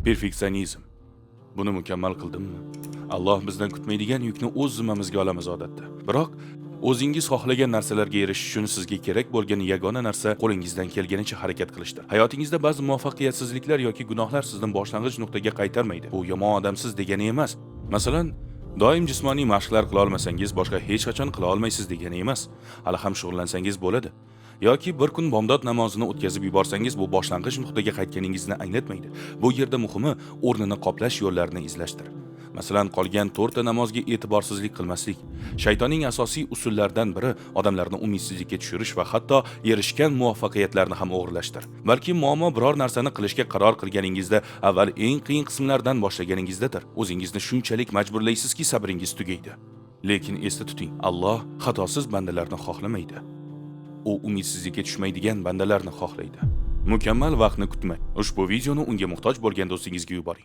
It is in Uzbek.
Perfeksionizm. Buni mukammal qildimmi? Alloh bizdan kutmaydigan yukni o'z zimmamizga olamiz odatda. Biroq o'zingiz xohlagan narsalarga erishish uchun sizga kerak bo'lgan yagona narsa qo'lingizdan kelganicha harakat qilishdir. Hayotingizda ba'zi muvaffaqiyatsizliklar yoki gunohlar sizni boshlang'ich nuqtaga qaytarmaydi. Bu yomon odamsiz degani emas. Masalan, doim jismoniy mashqlar qila olmasangiz, boshqa hech qachon qila olmaysiz degani emas. Hali ham shug'ullansangiz bo'ladi. Yoki bir kun bomdod namozini o'tkazib yuborsangiz, bu boshlang'ich nuqtaga qaytganingizni anglatmaydi. Bu yerda muhimi o'rnini qoplash yo'llarini izlashdir. Masalan, qolgan 4 ta namozga e'tiborsizlik qilmaslik. Shaytonning asosiy usullaridan biri odamlarni umidsizlikka tushirish va hatto erishgan muvaffaqiyatlarni ham o'g'irlashdir. Balki muammo biror narsani qilishga qaror qilganingizda avval eng qiyin qismlardan boshlaganingizdadir. O'zingizni shunchalik majburlaysizki, sabringiz tugaydi. Lekin esda tuting, Alloh xatosiz bandalarni xohlamaydi. U umidsizlikka tushmaydigan bandalarni xohlaydi. Mukammal vaqtni kutmang. Ushbu videoni unga muhtoj bo'lgan do'stingizga yuboring.